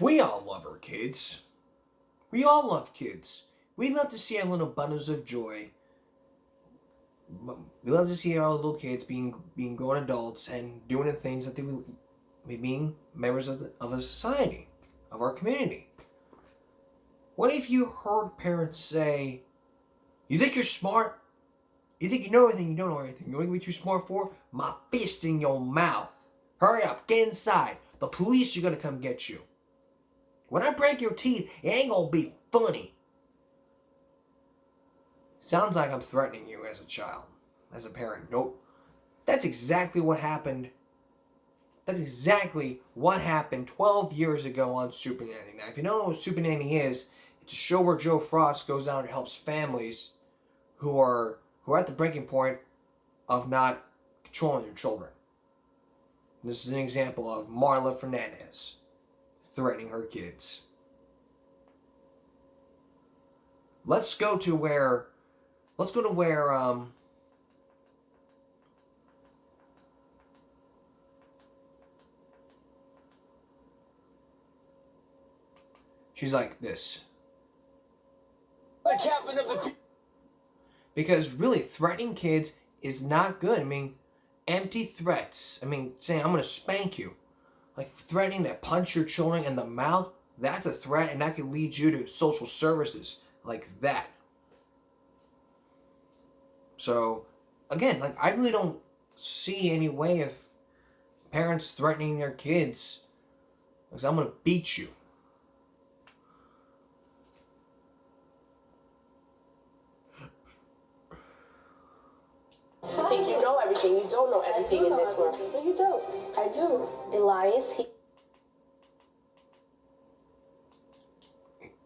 We all love our kids. We all love kids. We love to see our little bundles of joy. We love to see our little kids being grown adults and doing the things that they will be being members of a society, of our community. What if you heard parents say, "You think you're smart? You think you know everything? You don't know everything. You know what you're too smart for? My fist in your mouth. Hurry up, get inside. The police are gonna come get you. When I break your teeth, it ain't gonna be funny." Sounds like I'm threatening you as a child, as a parent. Nope. That's exactly what happened. That's exactly what happened 12 years ago on Super Nanny. Now, if you don't know what Super Nanny is, it's a show where Joe Frost goes out and helps families who are at the breaking point of not controlling their children. This is an example of Marla Fernandez threatening her kids. Let's go to where she's like this. Because really, threatening kids is not good. I mean, empty threats. I mean, saying I'm gonna spank you. Like threatening to punch your children in the mouth, that's a threat, and that could lead you to social services like that. So, again, like I really don't see any way of parents threatening their kids. Because I'm gonna beat you. You think you know everything. You don't know everything in this world. No, you don't. I do. Elias,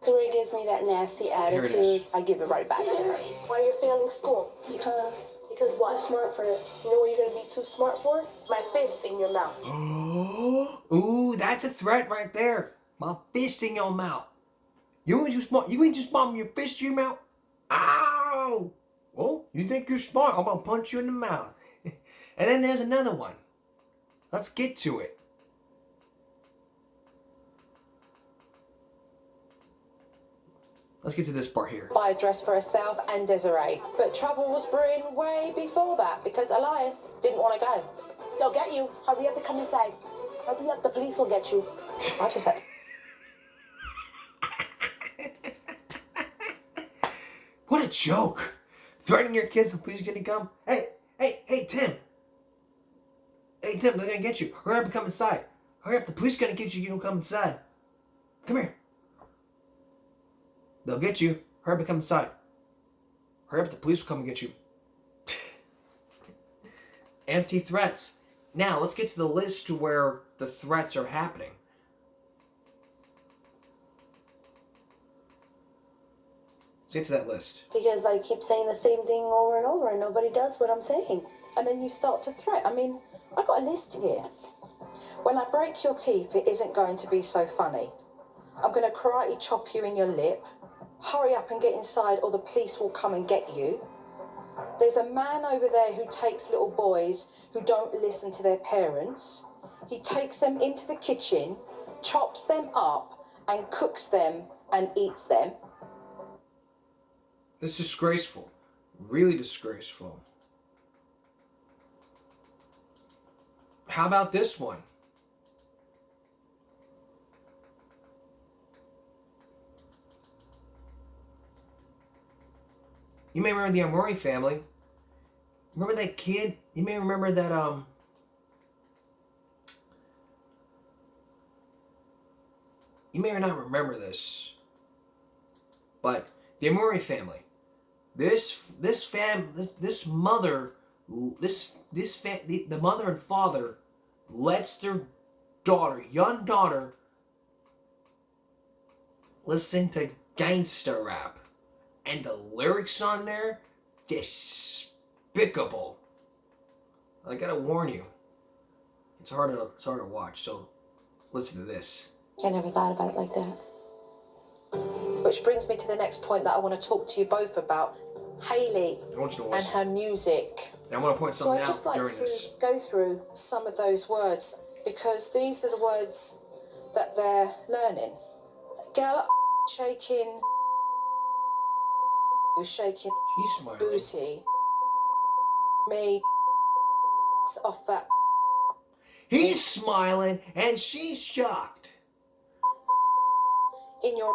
so he gives me that nasty attitude. I give it right back to her. Why are you failing school? Because what? Too smart for it. You know what you're going to be too smart for? My fist in your mouth. Ooh, that's a threat right there. My fist in your mouth. You ain't too smart. You ain't too smart with your fist in your mouth. Ow! Well, you think you're smart. I'm going to punch you in the mouth. And then there's another one. Let's get to it. Let's get to this part here. Buy a dress for herself and Desiree. But trouble was brewing way before that because Elias didn't want to go. They'll get you. Hurry up and come inside. Hurry up, the police will get you. I just had What a joke. Threatening your kids, the police are gonna come. Hey, Tim. Hey, Tim, they're gonna get you. Hurry up and come inside. Hurry up, the police are gonna get you. You don't come inside. Come here. They'll get you. Hurry up and come inside. Hurry up, the police will come and get you. Empty threats. Now, let's get to the list to where the threats are happening. Let's get to that list. Because I keep saying the same thing over and over and nobody does what I'm saying. and then you start to threat. I mean, I've got a list here. When I break your teeth, it isn't going to be so funny. I'm going to karate chop you in your lip. Hurry up and get inside or the police will come and get you. There's a man over there who takes little boys who don't listen to their parents. He takes them into the kitchen, chops them up, and cooks them and eats them. It's disgraceful. Really disgraceful. How about this one? You may remember the Amori family. Remember that kid? You may remember that, you may not remember this, but the Amori family. The mother and father lets their daughter, young daughter, listen to gangster rap. And the lyrics on there, despicable. I gotta warn you, it's hard to watch. So, listen to this. I never thought about it like that. Which brings me to the next point that I want to talk to you both about. Hayley and her music. And I want to point something out during this. So I'd just like to go through some of those words because these are the words that they're learning. Girl, shaking, She's smiling. booty, me off that. He's smiling and she's shocked. In your.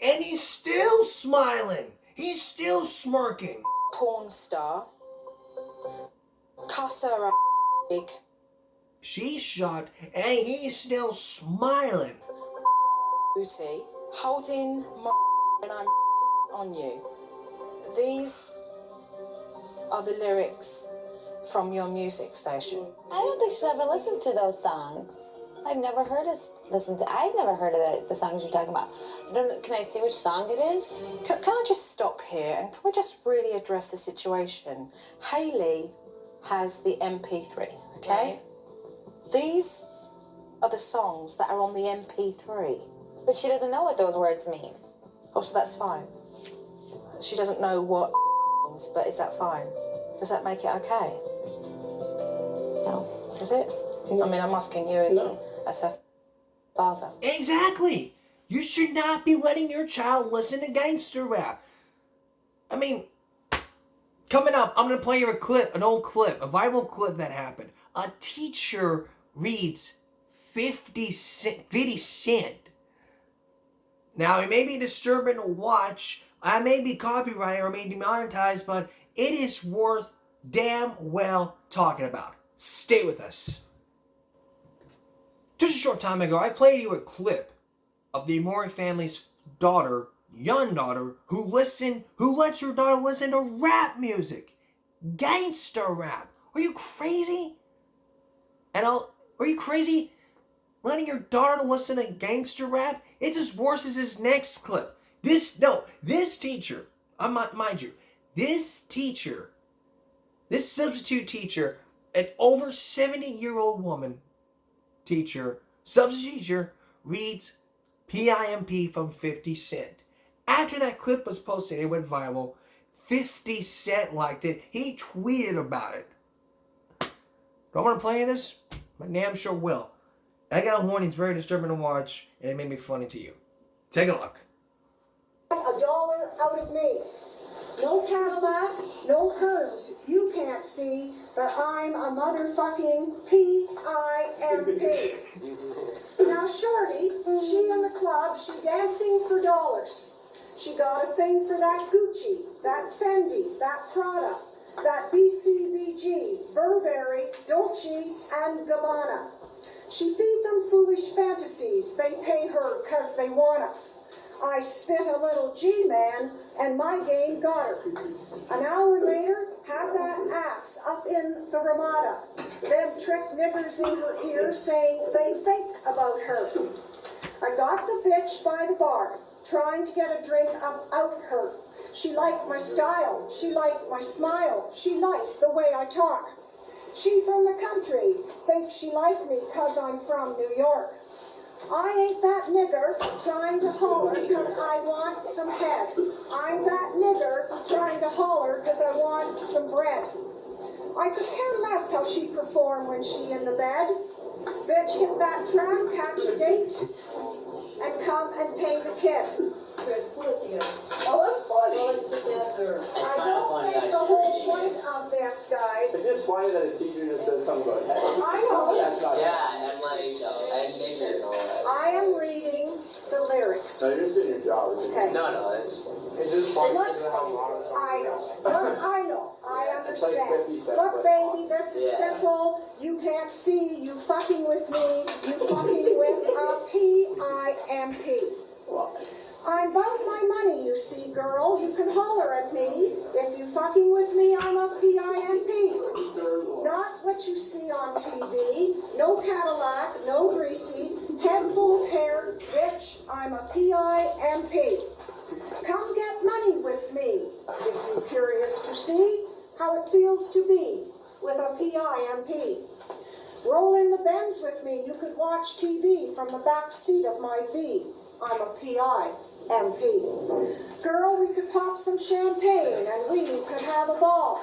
And he's still smiling. He's still smirking. Porn star. Cuss her up, big. She's shocked and he's still smiling. Booty, holding my when I'm on you. These are the lyrics from your music station. I don't think she's ever listened to those songs. I've never heard I've never heard of the songs you're talking about. Can I see which song it is? Can I just stop here and can we just really address the situation? Hayley has the MP3, okay? Right. These are the songs that are on the MP3. But she doesn't know what those words mean. Oh, so that's fine. She doesn't know what means, but is that fine? Does that make it okay? No. Is it? I mean, I'm asking you as her father. Exactly. You should not be letting your child listen to gangster rap. I mean, coming up, I'm going to play you a clip, an old clip, a viral clip that happened. A teacher reads 50 Cent. Now, it may be disturbing to watch. I may be copyrighted or may be demonetized, but it is worth damn well talking about. Stay with us. Just a short time ago, I played you a clip of the Amore family's daughter, young daughter, who lets her daughter listen to rap music. Gangster rap. Are you crazy? Are you crazy? Letting your daughter listen to gangster rap? It's as worse as this next clip. This teacher, mind you, this substitute teacher, an over 70-year-old woman substitute teacher, reads PIMP from 50 Cent. After that clip was posted, it went viral. 50 Cent liked it. He tweeted about it. Do I want to play this? I damn sure will. I got a warning. It's very disturbing to watch, and it may be funny to you. Take a look. $1 out of me. No Cadillac, no curves. You can't see that I'm a motherfucking PIMP. Now Shorty, she in the club, she dancing for dollars. She got a thing for that Gucci, that Fendi, that Prada, that BCBG, Burberry, Dolce, and Gabbana. She feed them foolish fantasies. They pay her 'cause they wanna. I spit a little G-man, and my game got her. An hour later, have that ass up in the Ramada. Them trick niggers in her ear saying they think about her. I got the bitch by the bar, trying to get a drink out her. She liked my style, she liked my smile, she liked the way I talk. She from the country, thinks she liked me 'cause I'm from New York. I ain't that nigger trying to holler 'cause I want some head. I'm that nigger trying to holler 'cause I want some bread. I could care less how she performed when she in the bed. Bitch, hit that tram, catch a date, and come and pay the kid. Oh, that's funny. I don't think the whole point of this, guys. It's just funny that a teacher just said something about that. I know. Yeah, and like, and nigger and all that. I am reading the lyrics. No, you're just doing your job. Okay. No, It's just funny What's to have a lot of I know. I It's like understand. 50 cents, Look, but- baby, this is Yeah. simple. You can't see. You fucking with me. You fucking with a PIMP. I'm about my money, you see, girl. You can holler at me. If you fucking with me, I'm a PIMP. Not what you see on TV. No Cadillac, no greasy, head full of hair. Bitch, I'm a PIMP. Come get money with me if you're curious to see how it feels to be with a PIMP. Roll in the Benz with me. You could watch TV from the back seat of my V. I'm a PIMP. Girl, we could pop some champagne and we could have a ball.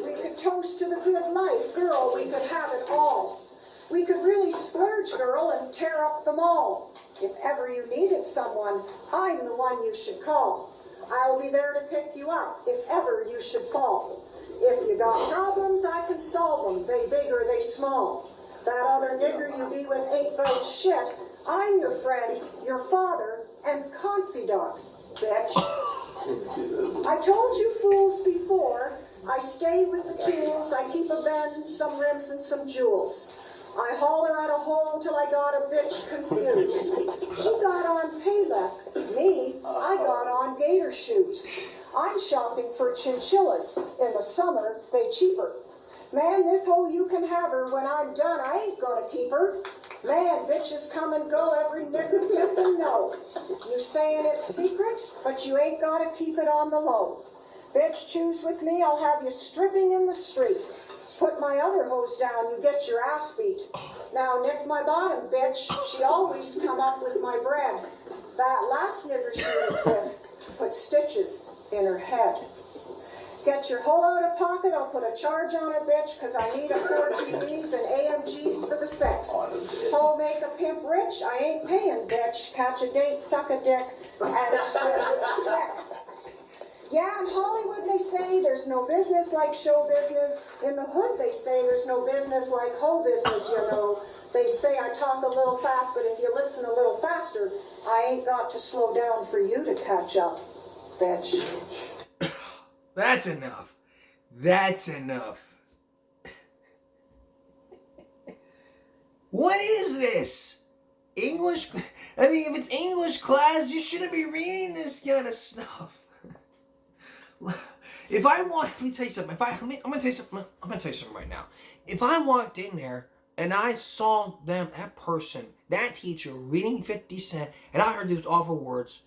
We could toast to the good life. Girl, we could have it all. We could really splurge, girl, and tear up the mall. If ever you needed someone, I'm the one you should call. I'll be there to pick you up if ever you should fall. If you got problems, I can solve them, they big or they small. That other nigger you be with ain't about shit. I'm your friend, your father, and confidant, bitch. I told you fools before, I stay with the tools, I keep a Benz, some rims, and some jewels. I holler at a hole till I got a bitch confused. She got on Payless. Me, I got on gator shoes. I'm shopping for chinchillas. In the summer, they cheaper. Man, this hoe you can have her. When I'm done, I ain't gonna keep her. Man, bitches come and go, every nigger you can know. You saying it's secret, but you ain't gotta keep it on the low. Bitch, choose with me, I'll have you stripping in the street. Put my other hose down, you get your ass beat. Now nick my bottom, bitch. She always come up with my bread. That last nigger she was with put stitches in her head. Get your hoe out of pocket, I'll put a charge on it, bitch, cause I need a 4 TVs and AMGs for the sex. Hoe make a pimp rich, I ain't paying, bitch. Catch a date, suck a dick, and check. Yeah, in Hollywood they say there's no business like show business. In the hood they say there's no business like hoe business, you know. They say I talk a little fast, but if you listen a little faster, I ain't got to slow down for you to catch up, bitch. That's enough. That's enough. What is this? English? I mean, if it's English class, you shouldn't be reading this kind of stuff. If I want, let me tell you something. I'm gonna tell you something right now. If I walked in there and I saw that person, that teacher reading 50 Cent, and I heard those awful words,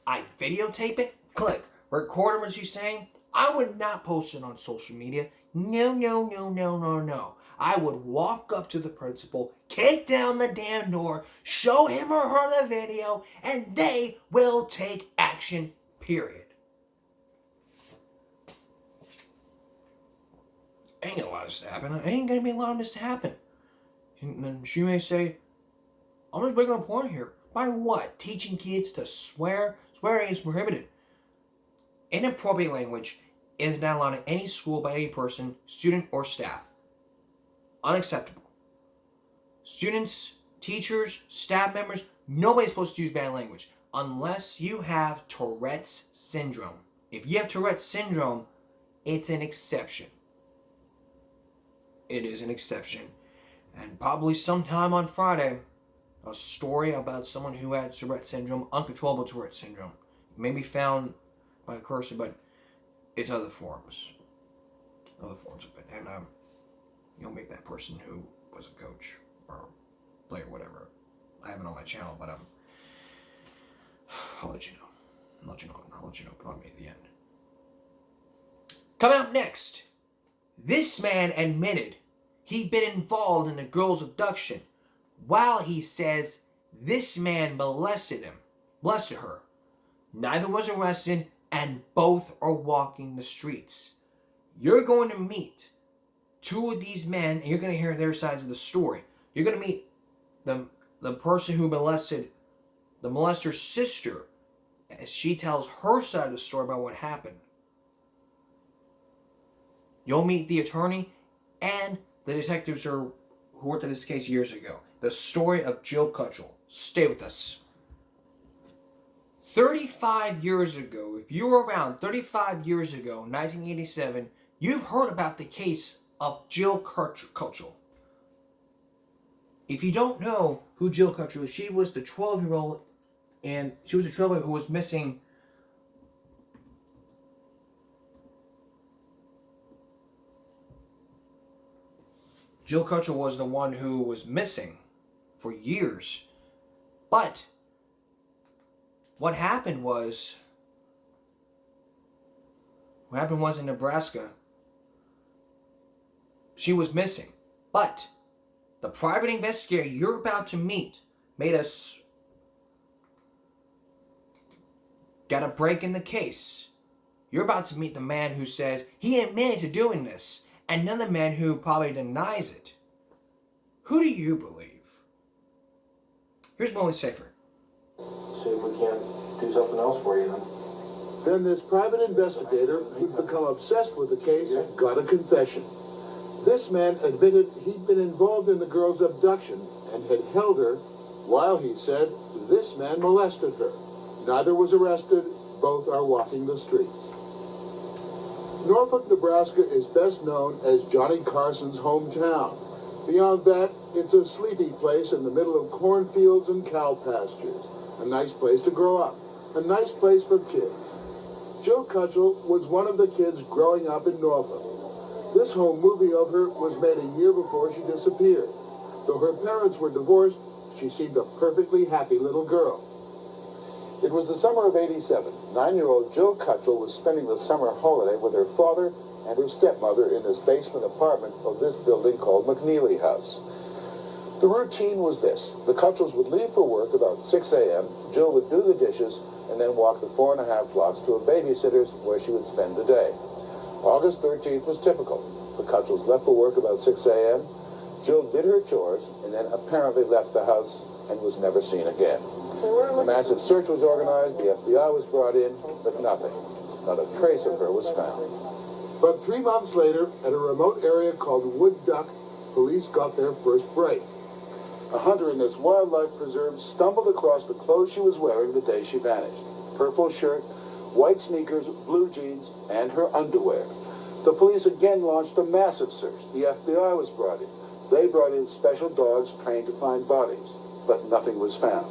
I'd videotape it, click, record what she's saying. I would not post it on social media. No. I would walk up to the principal, kick down the damn door, show him or her the video, and they will take action, period. I ain't gonna allow this to happen. I ain't gonna be allowing this to happen. And then she may say, I'm just making a point here. By what? Teaching kids to swear? Swearing is prohibited. Inappropriate language is not allowed in any school by any person, student, or staff. Unacceptable. Students, teachers, staff members, nobody's supposed to use bad language unless you have Tourette's syndrome. If you have Tourette's syndrome, it's an exception. It is an exception. And probably sometime on Friday, a story about someone who had Tourette's syndrome, uncontrollable Tourette's syndrome. It may be found by a cursor, but it's other forms. Other forms of it. And you'll make that person who was a coach or player, whatever. I have it on my channel, but I'll let you know. I'll let you know probably at the end. Coming up next, this man admitted he'd been involved in a girl's abduction while he says this man molested her. Neither was arrested, and both are walking the streets. You're going to meet two of these men, and you're going to hear their sides of the story. You're going to meet the person who molested the molester's sister as she tells her side of the story about what happened. You'll meet the attorney and the detectives who worked on this case years ago. The story of Jill Cutchell. Stay with us. 35 years ago, if you were around 35 years ago, 1987, you've heard about the case of Jill Cutchell. If you don't know who Jill Cutchell is, she was the 12-year-old, and she was a 12-year-old who was missing. Jill Cutchell was the one who was missing for years. But what happened was in Nebraska, she was missing. But the private investigator you're about to meet got a break in the case. You're about to meet the man who says he admitted to doing this. Another man who probably denies it. Who do you believe? Here's Molly Safer. See if we can't do something else for you then. Then this private investigator, who'd become obsessed with the case, got a confession. This man admitted he'd been involved in the girl's abduction and had held her while, he said, this man molested her. Neither was arrested. Both are walking the streets. Norfolk, Nebraska is best known as Johnny Carson's hometown. Beyond that, it's a sleepy place in the middle of cornfields and cow pastures. A nice place to grow up. A nice place for kids. Jill Cutchell was one of the kids growing up in Norfolk. This home movie of her was made a year before she disappeared. Though her parents were divorced, she seemed a perfectly happy little girl. It was the summer of '87. 9-year-old Jill Cutchell was spending the summer holiday with her father and her stepmother in this basement apartment of this building called McNeely House. The routine was this. The Cutchells would leave for work about 6 a.m., Jill would do the dishes, and then walk the 4.5 blocks to a babysitter's where she would spend the day. August 13th was typical. The Cutchells left for work about 6 a.m., Jill did her chores, and then apparently left the house and was never seen again. A massive search was organized, the FBI was brought in, but nothing. Not a trace of her was found. But 3 months later, at a remote area called Wood Duck, police got their first break. A hunter in this wildlife preserve stumbled across the clothes she was wearing the day she vanished. Purple shirt, white sneakers, blue jeans, and her underwear. The police again launched a massive search. The FBI was brought in. They brought in special dogs trained to find bodies, but nothing was found.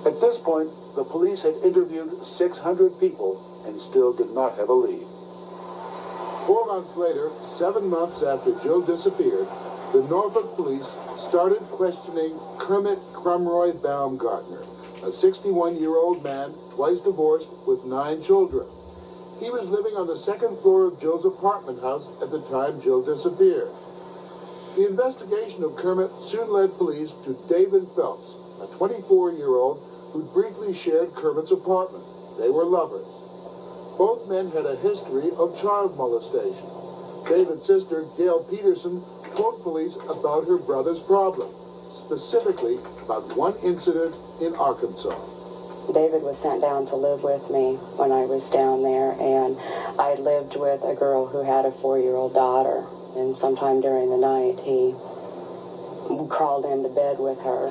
At this point, the police had interviewed 600 people and still did not have a lead. 4 months later, 7 months after Jill disappeared, the Norfolk police started questioning Kermit Crumroy Baumgartner, a 61-year-old man, twice divorced, with 9 children. He was living on the 2nd floor of Jill's apartment house at the time Jill disappeared. The investigation of Kermit soon led police to David Phelps, a 24-year-old who'd briefly shared Kermit's apartment. They were lovers. Both men had a history of child molestation. David's sister, Gail Peterson, told police about her brother's problem, specifically about one incident in Arkansas. David was sent down to live with me when I was down there, and I lived with a girl who had a 4-year-old daughter, and sometime during the night he crawled into bed with her,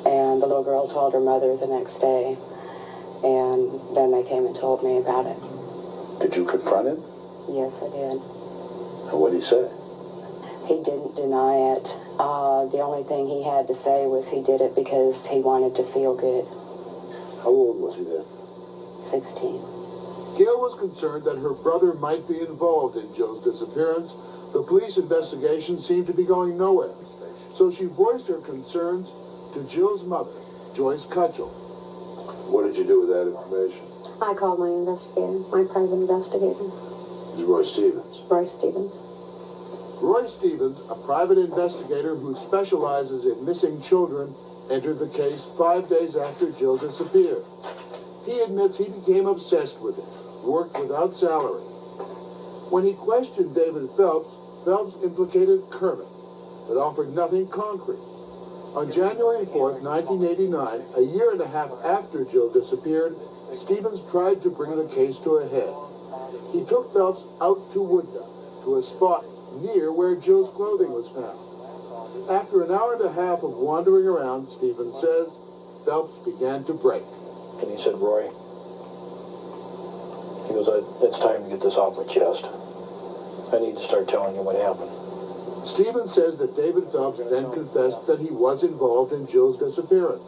and the little girl told her mother the next day, and then they came and told me about it. Did you confront him? Yes, I did. And what did he say? He didn't deny it. The only thing he had to say was he did it because he wanted to feel good. How old was he then? 16. Gail was concerned that her brother might be involved in Jill's disappearance. The police investigation seemed to be going nowhere. So she voiced her concerns to Jill's mother, Joyce Cutchell. What did you do with that information? I called my investigator, my private investigator. It was Roy Stevens. Roy Stevens. Roy Stevens, a private investigator who specializes in missing children, entered the case 5 days after Jill disappeared. He admits he became obsessed with it, worked without salary. When he questioned David Phelps, Phelps implicated Kermit, but offered nothing concrete. On January 4th, 1989, a year and a half after Jill disappeared, Stevens tried to bring the case to a head. He took Phelps out to Wood Duck, to a spot near where Jill's clothing was found. After an hour and a half of wandering around, Stevens says, Phelps began to break. And he said, Roy, he goes, it's time to get this off my chest. I need to start telling you what happened. Stevens says that David Phelps then confessed that he was involved in Jill's disappearance.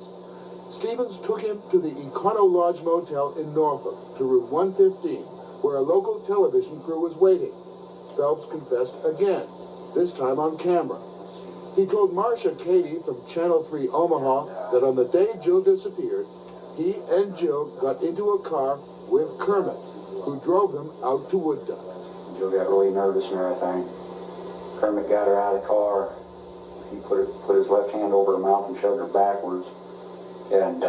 Stevens took him to the Econo Lodge Motel in Norfolk, to room 115, where a local television crew was waiting. Phelps confessed again, this time on camera. He told Marcia Cady from Channel 3 Omaha that on the day Jill disappeared, he and Jill got into a car with Kermit, who drove them out to Wood Duck. Jill got really nervous and everything. Kermit got her out of the car. He put his left hand over her mouth and shoved her backwards. And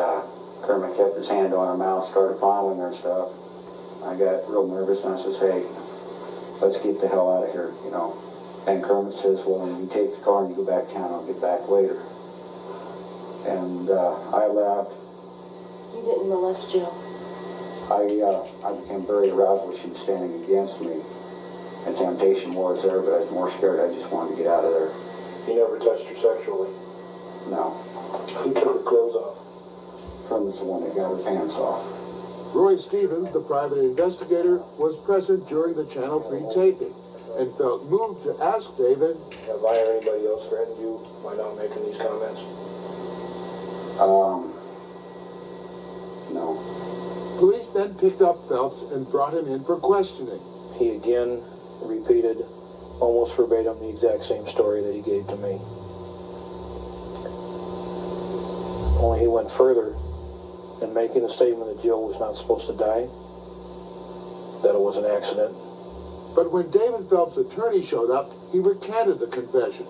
Kermit kept his hand on her mouth, started fondling her stuff. I got real nervous and I says, hey, let's get the hell out of here, you know. And Kermit says, well, you take the car and you go back to town, I'll get back later. And I left. You didn't molest Jill. I became very aroused when she was standing against me. And temptation was there, but I was more scared. I just wanted to get out of there. You never touched her sexually? No. Who took her clothes off? Kermit's the one that got her pants off. Roy Stevens, the private investigator, was present during the Channel 3 taping and felt moved to ask David, Have I or anybody else threatened you by not making these comments? No. Police then picked up Phelps and brought him in for questioning. He again repeated almost verbatim the exact same story that he gave to me. Only he went further in making the statement that Jill was not supposed to die, that it was an accident. But when David Phelps' attorney showed up, he recanted the confession.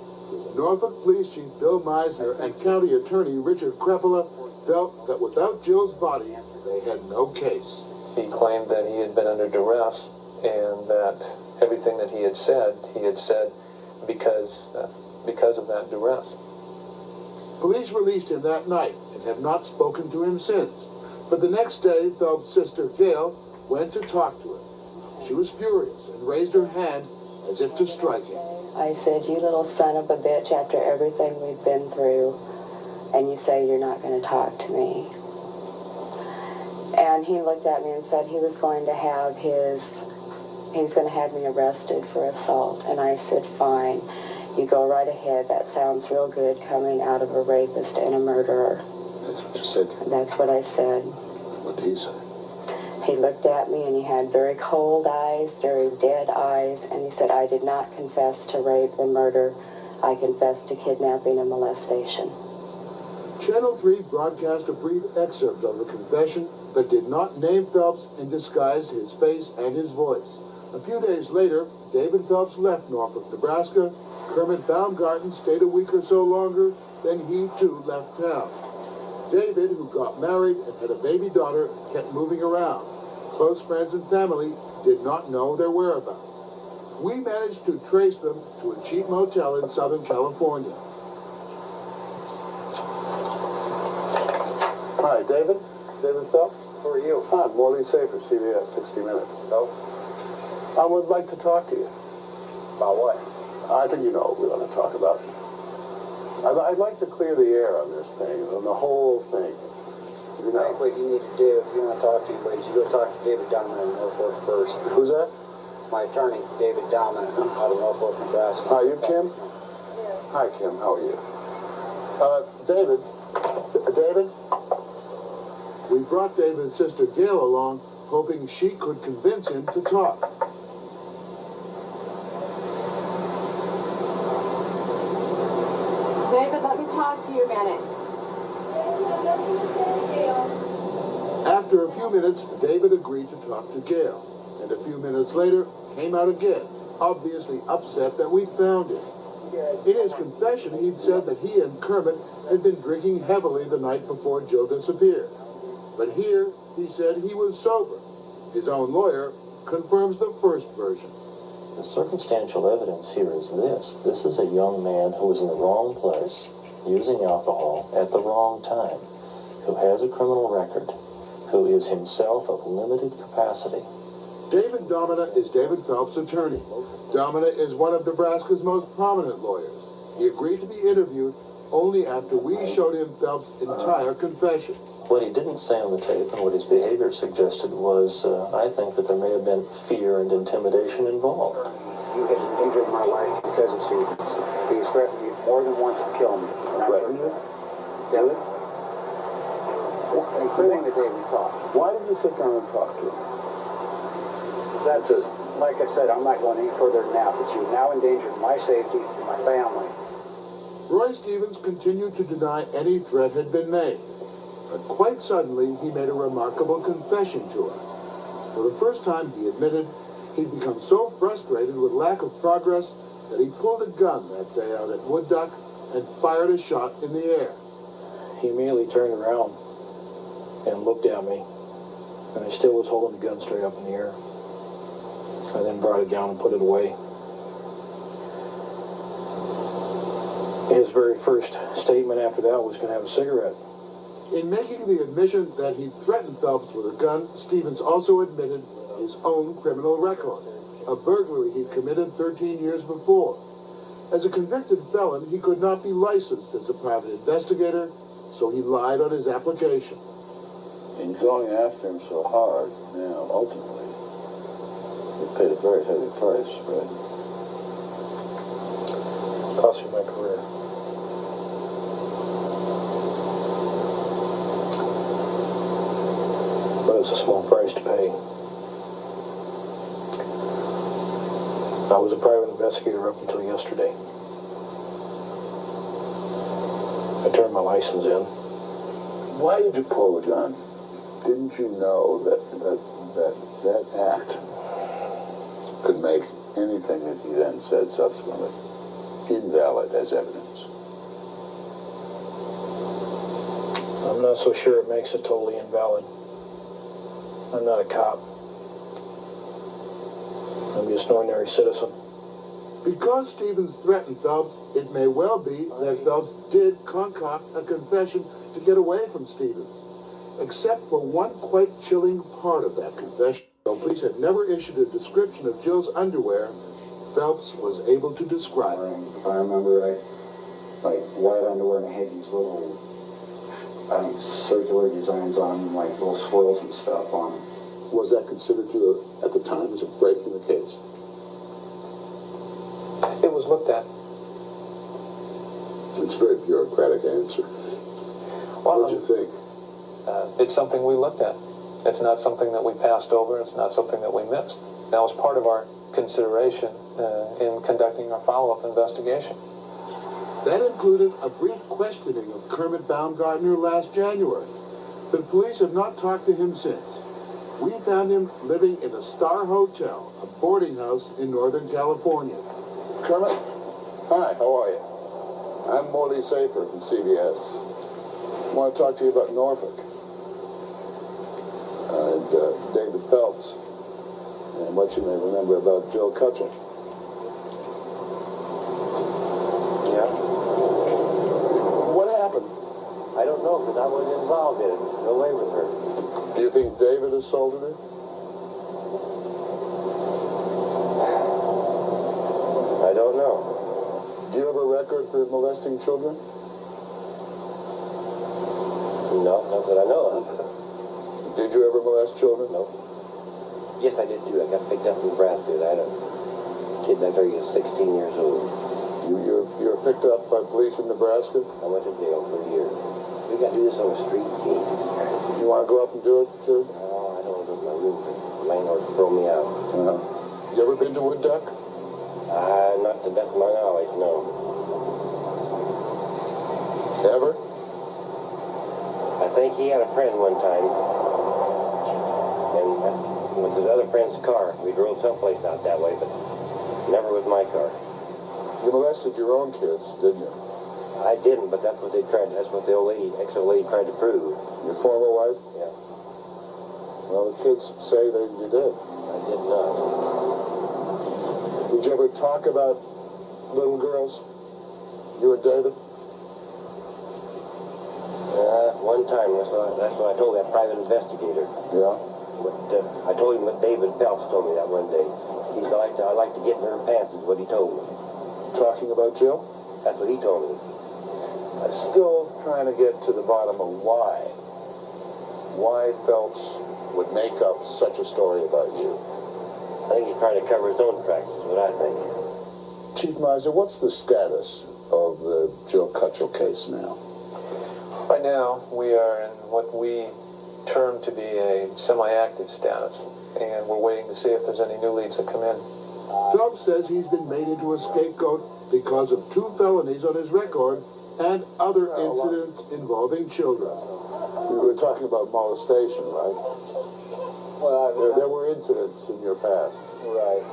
Norfolk Police Chief Bill Meisner and County Attorney Richard Crepola felt that without Jill's body, they had no case. He claimed that he had been under duress and that everything that he had said because of that duress. Police released him that night and have not spoken to him since. But the next day, Phelps' sister Gail went to talk to him. She was furious and raised her hand as if to strike him. I said, you little son of a bitch, after everything we've been through, and you say you're not going to talk to me. And he looked at me and said he was going to have me arrested for assault. And I said, fine, you go right ahead. That sounds real good coming out of a rapist and a murderer. That's what you said? That's what I said. What did he say? He looked at me and he had very cold eyes, very dead eyes, and he said, I did not confess to rape and murder. I confessed to kidnapping and molestation. Channel 3 broadcast a brief excerpt of the confession but did not name Phelps and disguised his face and his voice. A few days later, David Phelps left Norfolk, Nebraska. Kermit Baumgarten stayed a week or so longer, then he too left town. David, who got married and had a baby daughter, kept moving around. Close friends and family did not know their whereabouts. We managed to trace them to a cheap motel in Southern California. Hi, David. David Phelps. Who are you? I'm Morley Safer, CBS 60 Minutes. Oh? I would like to talk to you. About what? I think you know what we want to talk about. I'd like to clear the air on this thing, on the whole thing. You know. I think what you need to do, if you want to talk to anybody, is you go talk to David Dominant in Norfolk first. Who's that? My attorney, David Dominant, out of Norfolk, Nebraska. Are you Kim? Hi, Kim. How are you? David? David? We brought David's sister Gail along, hoping she could convince him to talk. David, let me talk to you a minute. After a few minutes, David agreed to talk to Gail, and a few minutes later came out again, obviously upset that we found him. In his confession, he'd said that he and Kermit had been drinking heavily the night before Jill disappeared. But here, he said he was sober. His own lawyer confirms the first version. The circumstantial evidence here is this. This is a young man who was in the wrong place, using alcohol at the wrong time, who has a criminal record, who is himself of limited capacity. David Domina is David Phelps' attorney. Domina is one of Nebraska's most prominent lawyers. He agreed to be interviewed only after we showed him Phelps' entire confession. What he didn't say on the tape and what his behavior suggested was, I think that there may have been fear and intimidation involved. You have endangered my life because of Stevens. He has threatened me more than once to kill me. Threatened you? David? Including the day we talked. Why did you sit down and talk to him? That's just, like I said, I'm not going any further than that, but you've now endangered my safety and my family. Roy Stevens continued to deny any threat had been made. But quite suddenly, he made a remarkable confession to us. For the first time, he admitted he'd become so frustrated with lack of progress that he pulled a gun that day out at Wood Duck and fired a shot in the air. He immediately turned around and looked at me, and I still was holding the gun straight up in the air. I then brought it down and put it away. His very first statement after that was going to have a cigarette. In making the admission that he threatened Phelps with a gun, Stevens also admitted his own criminal record, a burglary he committed 13 years before. As a convicted felon, he could not be licensed as a private investigator, so he lied on his application. In going after him so hard, now, ultimately, he paid a very heavy price, right? Cost me my career. But it's a small price to pay. I was a private investigator up until yesterday. I turned my license in. Why did you pull the gun? Didn't you know that act could make anything that you then said subsequently invalid as evidence? I'm not so sure it makes it totally invalid. I'm not a cop. I'm just an ordinary citizen. Because Stevens threatened Phelps, it may well be that Phelps did concoct a confession to get away from Stevens. Except for one quite chilling part of that confession. Though police had never issued a description of Jill's underwear, Phelps was able to describe it. If I remember right, like white underwear, and it had these little, circular designs on them, like little swirls and stuff on them. Was that considered to you at the time as a break in the case? It was looked at. It's a very bureaucratic answer. What did you think? It's something we looked at. It's not something that we passed over. It's not something that we missed. That was part of our consideration in conducting our follow-up investigation. That included a brief questioning of Kermit Baumgartner last January. But police have not talked to him since. We found him living in a Star Hotel, a boarding house in Northern California. Kermit? Hi, how are you? I'm Morley Safer from CBS. I want to talk to you about Norfolk. And David Phelps. And what you may remember about Jill Cutchell. Yeah? What happened? I don't know, because I wasn't involved in it. No way with her. Do you think David assaulted her? I don't know. Do you have a record for molesting children? No, not that I know of. Did you ever molest children? No. Yes, I did too. I got picked up in Nebraska. I had a kid that I was 16 years old. You were picked up by police in Nebraska? I went to jail for a year. We got to do this on the street, Jesus. You want to go up and do it too? No, I don't want to go to my room. The landlord throw me out. You ever been to Wood Duck? Not to the best of my knowledge, no. Ever? I think he had a friend one time. And with his other friend's car, we drove someplace out that way, but never with my car. You molested your own kids, didn't you? I didn't, but that's what they tried. That's what the ex-old lady tried to prove. Your former wife? Yeah. Well, the kids say that you did. I did not. Did you ever talk about little girls? You and David? One time, that's what I told that private investigator. Yeah? But I told him what David Phelps told me that one day. He said, I like to get in her pants, is what he told me. Talking about Jill? That's what he told me. I'm still trying to get to the bottom of why. Why Phelps would make up such a story about you. I think he's trying to cover his own tracks, is what I think. Chief Miser, what's the status of the Jill Cutchell case now? Right now, we are in what we term to be a semi-active status, and we're waiting to see if there's any new leads that come in. Phelps says he's been made into a scapegoat because of 2 felonies on his record and other incidents involving children. We were talking about molestation, right? Well, there were incidents in your past. Right.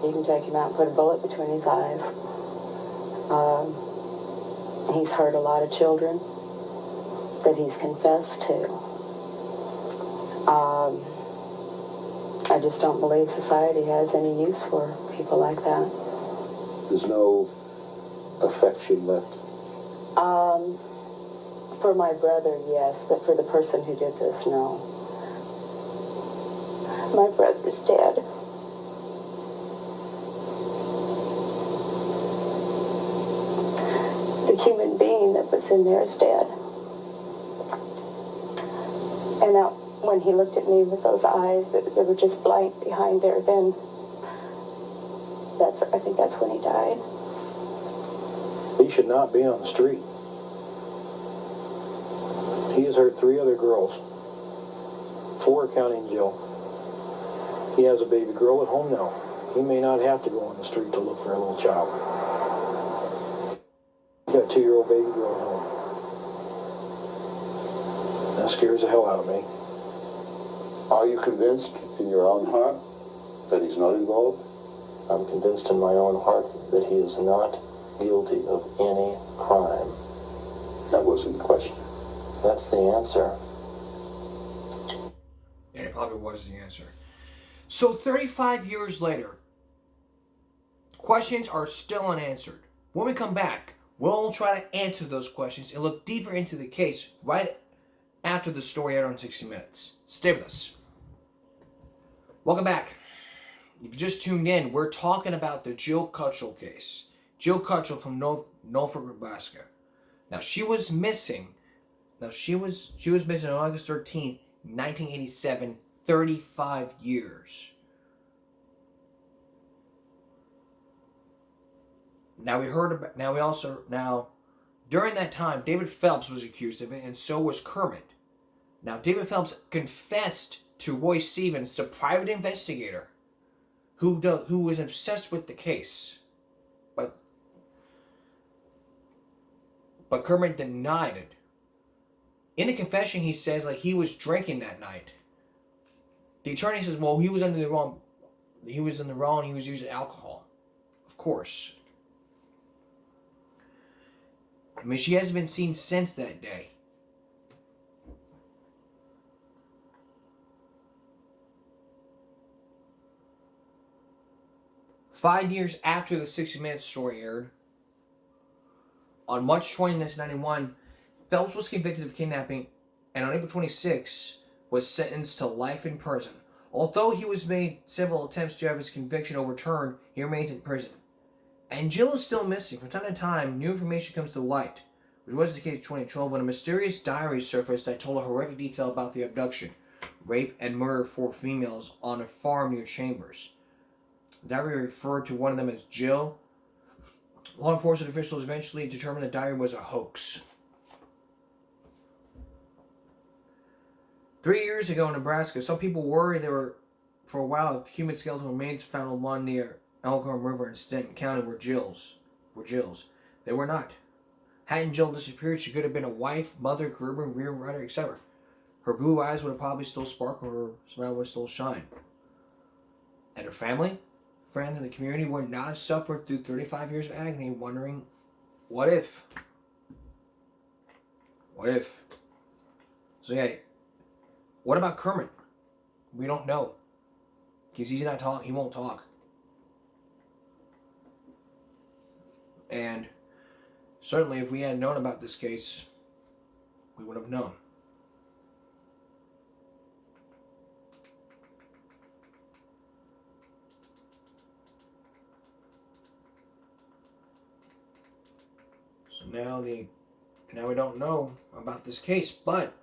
You can take him out and put a bullet between his eyes. He's hurt a lot of children that he's confessed to. I just don't believe society has any use for people like that. There's no affection left? For my brother, yes, but for the person who did this, no. My brother's dead. The human being that was in there is dead. And now, when he looked at me with those eyes that were just blank behind there, then I think that's when he died. He should not be on the street. He has hurt 3 other girls, 4 counting Jill. He has a baby girl at home now. He may not have to go on the street to look for a little child. He got a 2-year-old baby girl at home. That scares the hell out of me. Are you convinced in your own heart that he's not involved? I'm convinced in my own heart that he is not guilty of any crime. That wasn't the question. That's the answer. And it probably was the answer. So 35 years later, questions are still unanswered. When we come back, we'll try to answer those questions and look deeper into the case right after the story out on 60 Minutes. Stay with us. Welcome back. If you just tuned in, we're talking about the Jill Cutchell case. Jill Cutchell from Norfolk, Nebraska. Now, she was missing. She was missing on August 13th, 1987, 35 years. Now, during that time, David Phelps was accused of it, and so was Kermit. Now, David Phelps confessed to Roy Stevens, the private investigator, who was obsessed with the case. But Kermit denied it. In the confession, he says he was drinking that night. The attorney says, well, he was in the wrong. He was using alcohol. Of course. I mean, she hasn't been seen since that day. Five years after the 60 Minutes story aired, on March 20, 1991, Phelps was convicted of kidnapping and on April 26 was sentenced to life in prison. Although he was made several attempts to have his conviction overturned, he remains in prison. And Jill is still missing. From time to time, new information comes to light, which was the case in 2012 when a mysterious diary surfaced that told a horrific detail about the abduction, rape, and murder of 4 females on a farm near Chambers. The diary referred to one of them as Jill. Law enforcement officials eventually determined the diary was a hoax. 3 years ago in Nebraska, some people worried there were, for a while, if human skeletal remains found on one near Elkhorn River in Stanton County were Jill's. They were not. Hadn't Jill disappeared, she could have been a wife, mother, groomer, rear rider, etc. Her blue eyes would have probably still sparkle, her smile would still shine. And her family, friends, and the community would not have suffered through 35 years of agony, wondering, what if? What if? So yeah, what about Kermit? We don't know. Because he's not talking, he won't talk. And certainly if we had known about this case, we would have known. So now we don't know about this case, but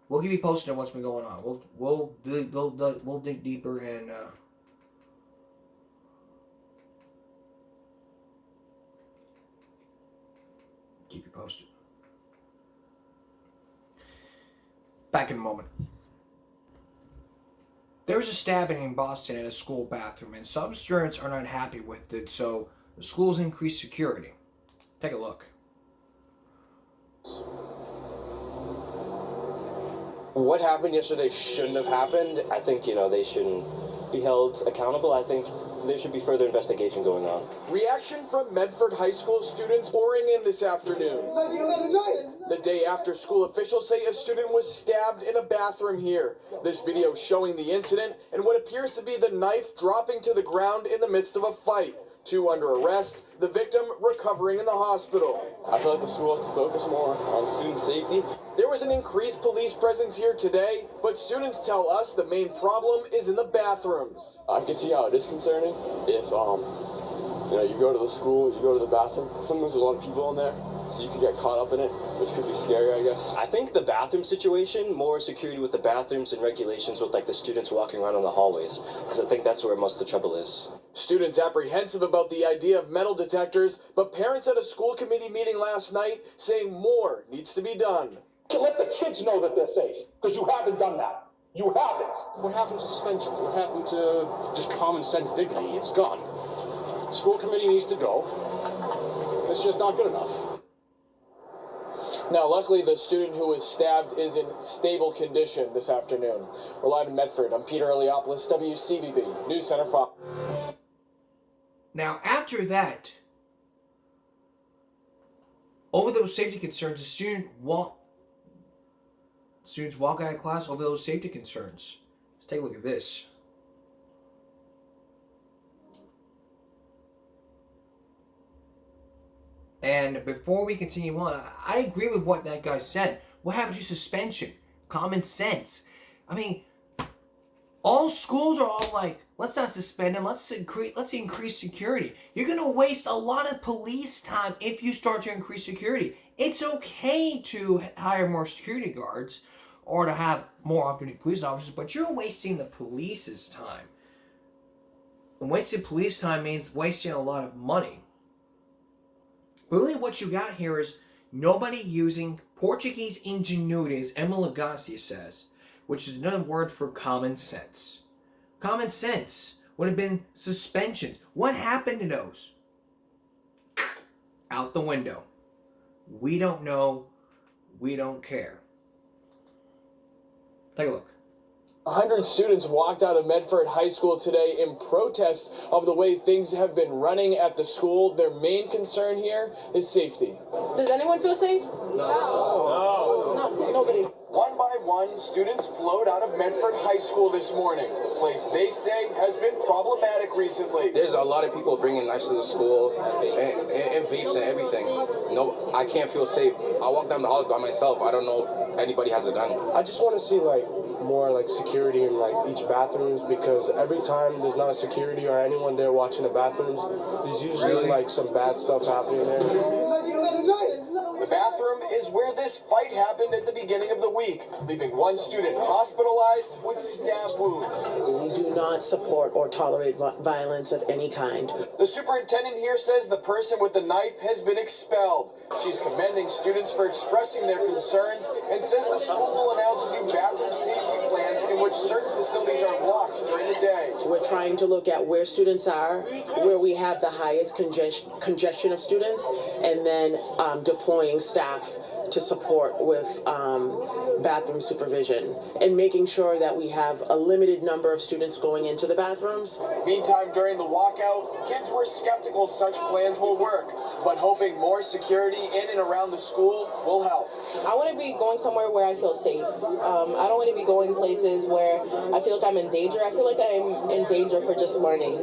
we'll keep you posted on what's been going on. We'll dig deeper and keep you posted. Back in a moment. There was a stabbing in Boston at a school bathroom, and some students are not happy with it, so the school's increased security. Take a look. What happened yesterday shouldn't have happened. I think, they shouldn't be held accountable. I think there should be further investigation going on. Reaction from Medford High School students pouring in this afternoon. The day after, school officials say a student was stabbed in a bathroom here. This video showing the incident and what appears to be the knife dropping to the ground in the midst of a fight. 2 under arrest, the victim recovering in the hospital. I feel like the school has to focus more on student safety. There was an increased police presence here today, but students tell us the main problem is in the bathrooms. I can see how it is concerning if, you go to the school, you go to the bathroom. Sometimes there's a lot of people in there, so you could get caught up in it, which could be scary, I guess. I think the bathroom situation, more security with the bathrooms and regulations with like the students walking around in the hallways, because I think that's where most of the trouble is. Students apprehensive about the idea of metal detectors, but parents at a school committee meeting last night saying more needs to be done. To let the kids know that they're safe, because you haven't done that. You haven't. What happened to suspensions? What happened to just common sense dignity? It's gone. School committee needs to go. It's just not good enough. Now, luckily, the student who was stabbed is in stable condition this afternoon. We're live in Medford. I'm Peter Eliopoulos, WCVB News Center 5. Now, after that, over those safety concerns, the students walk out of class over those safety concerns. Let's take a look at this. And before we continue on, I agree with what that guy said. What happened to suspension? Common sense. I mean, all schools are all like, let's not suspend them, let's increase security. You're going to waste a lot of police time if you start to increase security. It's okay to hire more security guards or to have more off-duty police officers, but you're wasting the police's time. And wasting police time means wasting a lot of money. Really what you got here is nobody using Portuguese ingenuity, as Emma Lagasse says, which is another word for common sense. Common sense would have been suspensions. What happened to those? Out the window. We don't know. We don't care. Take a look. 100 students walked out of Medford High School today in protest of the way things have been running at the school. Their main concern here is safety. Does anyone feel safe? No, nobody. One by one, students flowed out of Medford High School this morning, a place they say has been problematic recently. There's a lot of people bringing knives to the school and vapes and everything. No, I can't feel safe. I walk down the hall by myself. I don't know if anybody has a gun. I just want to see more security in each bathrooms, because every time there's not a security or anyone there watching the bathrooms, there's usually some bad stuff happening there. The bathroom is where this fight happened at the beginning of the week, leaving one student hospitalized with stab wounds. We do not support or tolerate violence of any kind. The superintendent here says the person with the knife has been expelled. She's commending students for expressing their concerns and says the school will announce new bathroom safety plans in which certain facilities are blocked during the day. We're trying to look at where students are, where we have the highest congestion of students, and then deploying staff to support with bathroom supervision and making sure that we have a limited number of students going into the bathrooms. Meantime, during the walkout, kids were skeptical such plans will work, but hoping more security in and around the school will help. I want to be going somewhere where I feel safe. I don't want to be going places where I feel like I'm in danger. I feel like I'm in danger for just learning.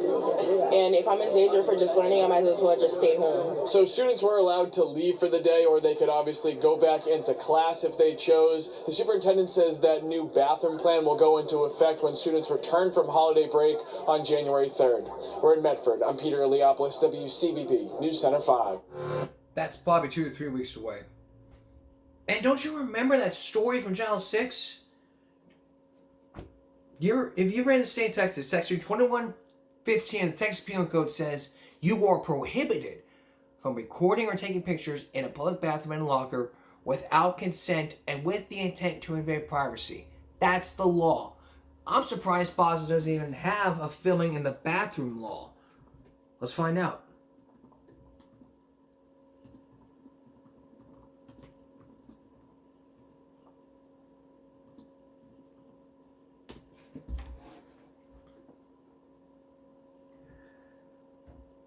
And if I'm in danger for just learning, I might as well just stay home. So students were allowed to leave for the day, or they could obviously go back into class if they chose. The superintendent says that new bathroom plan will go into effect when students return from holiday break on January 3rd. We're in Medford. I'm Peter Eliopoulos, WCVB News Center 5. That's probably 2 to 3 weeks away. And don't you remember that story from Channel 6? If you ran the state of Texas, Section 2115 of the Texas Penal Code says you are prohibited from recording or taking pictures in a public bathroom and locker without consent and with the intent to invade privacy. That's the law. I'm surprised Boston doesn't even have a filming in the bathroom law. Let's find out.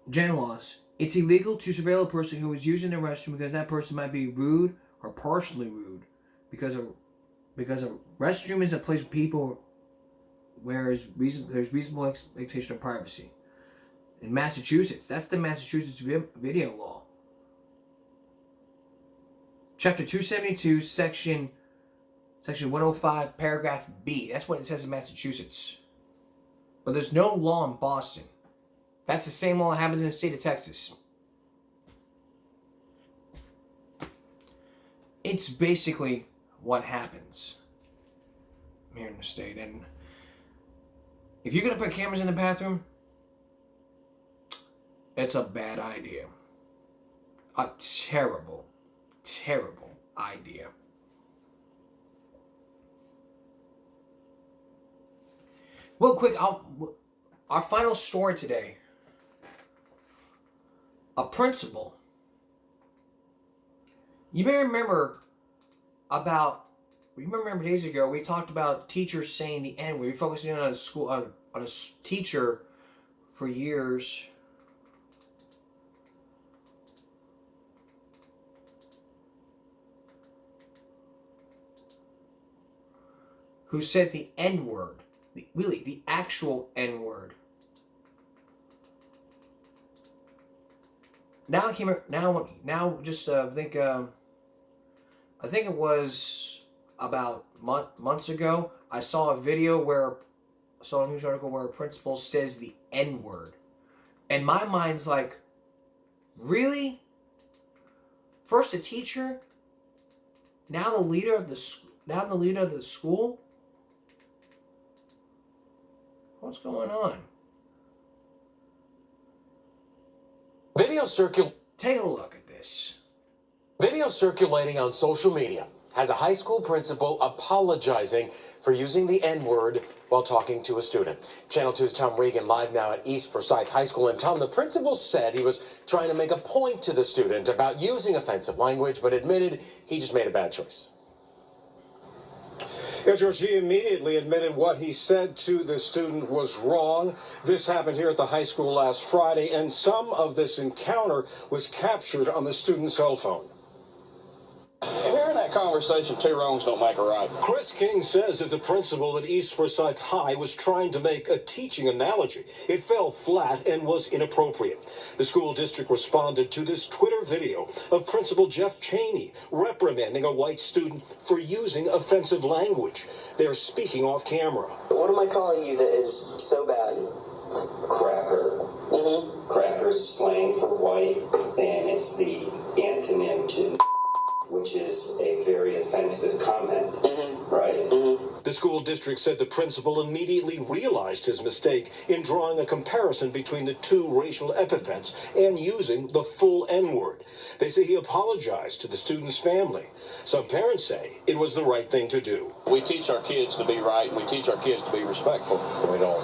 Gen laws. It's illegal to surveil a person who is using the restroom because that person might be rude or partially rude. Because a restroom is a place where people, there's reasonable expectation of privacy. in Massachusetts. That's the Massachusetts video law. Chapter 272, section 105, paragraph B. That's what it says in Massachusetts. But there's no law in Boston. That's the same law that happens in the state of Texas. It's basically what happens here in the state. And if you're going to put cameras in the bathroom, it's a bad idea. A terrible, terrible idea. Real quick, our final story today. A principal. You may remember days ago we talked about teachers saying the N-word. We were focusing on a teacher for years. Who said the N-word. Really, the actual N-word. Now I think it was about months ago. I saw a video a news article where a principal says the N-word, and my mind's like, really? First a teacher, now the leader of the school. What's going on? Take a look at this. Video circulating on social media has a high school principal apologizing for using the N-word while talking to a student. Channel 2's Tom Regan live now at East Forsyth High School. And Tom, the principal said he was trying to make a point to the student about using offensive language, but admitted he just made a bad choice. Yeah, George, he immediately admitted what he said to the student was wrong. This happened here at the high school last Friday, and some of this encounter was captured on the student's cell phone. Hearing that conversation, two wrongs don't make a right. Chris King says that the principal at East Forsyth High was trying to make a teaching analogy. It fell flat and was inappropriate. The school district responded to this Twitter video of Principal Jeff Cheney reprimanding a white student for using offensive language. They're speaking off camera. What am I calling you that is so bad? Cracker. Mm-hmm. Cracker's slang for white, and it's the antonym to which is a very offensive comment, right? The school district said the principal immediately realized his mistake in drawing a comparison between the two racial epithets and using the full N-word. They say he apologized to the student's family. Some parents say it was the right thing to do. We teach our kids to be right, and we teach our kids to be respectful. We don't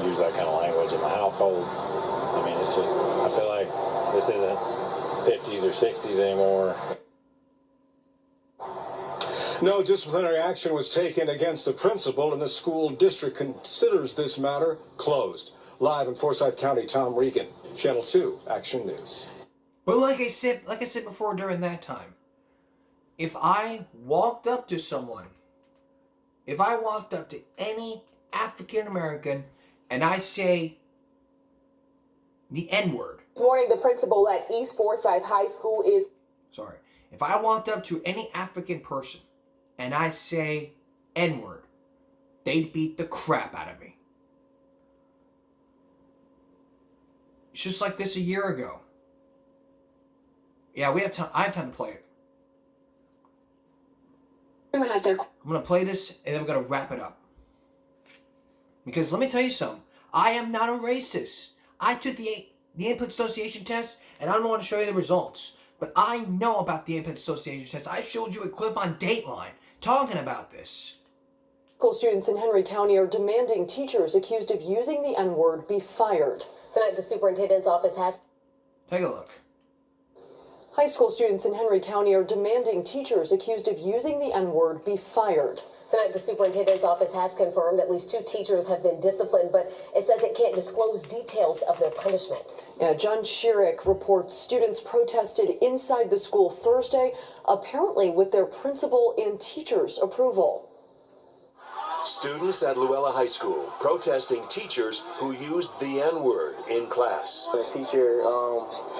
use that kind of language in my household. I mean, it's just, I feel like this isn't 50s or 60s anymore. No disciplinary action was taken against the principal, and the school district considers this matter closed. Live in Forsyth County, Tom Regan, Channel 2 Action News. But like I said before during that time, if I walked up to someone, if I walked up to any African American and I say the N-word. This morning, the principal at East Forsyth High School is... Sorry. If I walked up to any African person and I say N-word, they'd beat the crap out of me. It's just like this a year ago. Yeah, I have time to play it. Everyone has their... I'm going to play this and then we're going to wrap it up. Because let me tell you something. I am not a racist. I took the input association test and I don't want to show you the results. But I know about the input association test. I showed you a clip on Dateline talking about this. School students in Henry County are demanding teachers accused of using the N-word be fired. Tonight, the superintendent's office has... Take a look. High school students in Henry County are demanding teachers accused of using the N-word be fired. Tonight, the superintendent's office has confirmed at least 2 teachers have been disciplined, but it says it can't disclose details of their punishment. Yeah, John Schierick reports students protested inside the school Thursday, apparently with their principal and teachers' approval. Students at Luella High School protesting teachers who used the N-word in class. The teacher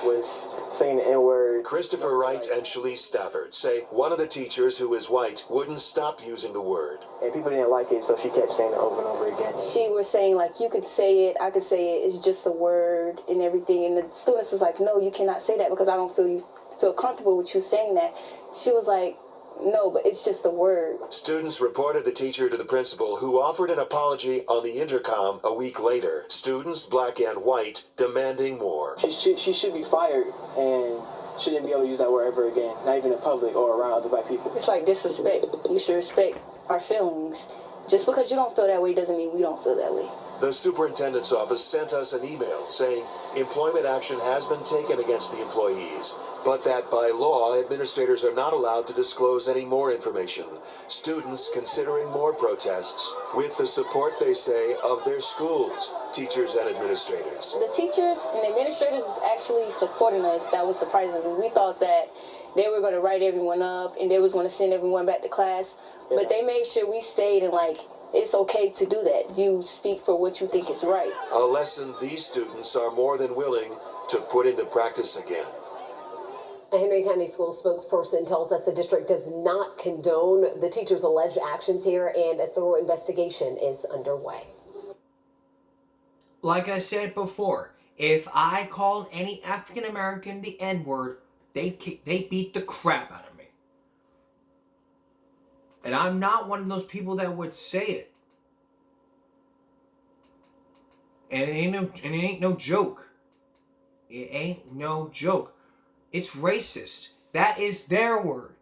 was saying the N-word. Christopher Wright and Shalice Stafford say one of the teachers, who is white, wouldn't stop using the word. And people didn't like it, so she kept saying it over and over again. She was saying, like, you could say it, I could say it, it's just a word and everything. And the students was like, no, you cannot say that because I don't feel comfortable with you saying that. She was like, no, but it's just a word. Students reported the teacher to the principal, who offered an apology on the intercom a week later. Students, black and white, demanding more. She should be fired and shouldn't be able to use that word ever again, not even in public or around other black people. It's like disrespect. You should respect our feelings. Just because you don't feel that way doesn't mean we don't feel that way. The superintendent's office sent us an email saying employment action has been taken against the employees, but that by law, administrators are not allowed to disclose any more information. Students considering more protests with the support, they say, of their schools, teachers and administrators. The teachers and administrators was actually supporting us. That was surprising. We thought that they were going to write everyone up and they was going to send everyone back to class, but they made sure we stayed and it's okay to do that. You speak for what you think is right. A lesson these students are more than willing to put into practice again. A Henry County School spokesperson tells us the district does not condone the teacher's alleged actions here, and a thorough investigation is underway. Like I said before, if I called any African American the N-word, they beat the crap out of me. And I'm not one of those people that would say it. And it ain't no joke. It ain't no joke. It's racist. That is their word.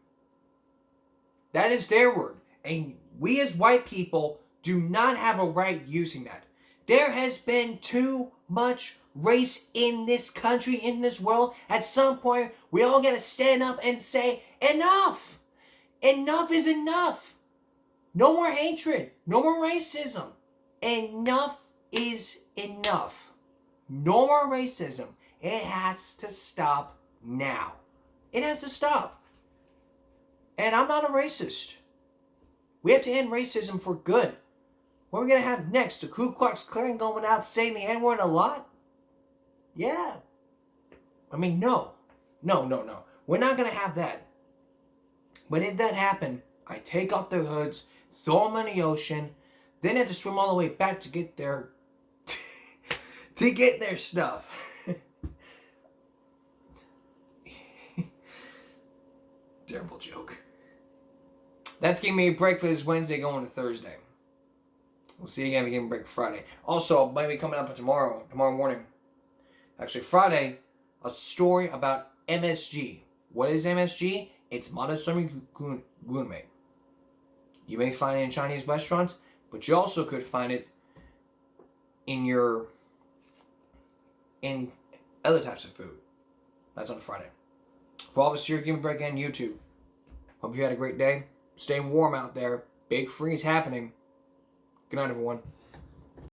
That is their word. And we as white people do not have a right using that. There has been too much race in this country, in this world. At some point, we all gotta stand up and say, enough! Enough is enough! No more hatred. No more racism. Enough is enough. No more racism. It has to stop now. It has to stop. And I'm not a racist. We have to end racism for good. What are we going to have next? The Ku Klux Klan going out saying the N-word a lot? Yeah. I mean, no. No. We're not going to have that. But if that happened, I take off their hoods, throw them in the ocean, then have to swim all the way back to get their to get their stuff. Terrible joke. That's Give Me a Break for this Wednesday going to Thursday. We'll see you again if Give Me a Break Friday. Also, maybe coming up tomorrow morning. Actually, Friday, a story about MSG. What is MSG? It's monosodium glutamate. You may find it in Chinese restaurants, but you also could find it in other types of food. That's on Friday. For all of us here, Give Me a Break on YouTube. Hope you had a great day. Stay warm out there. Big freeze happening. Good night, everyone.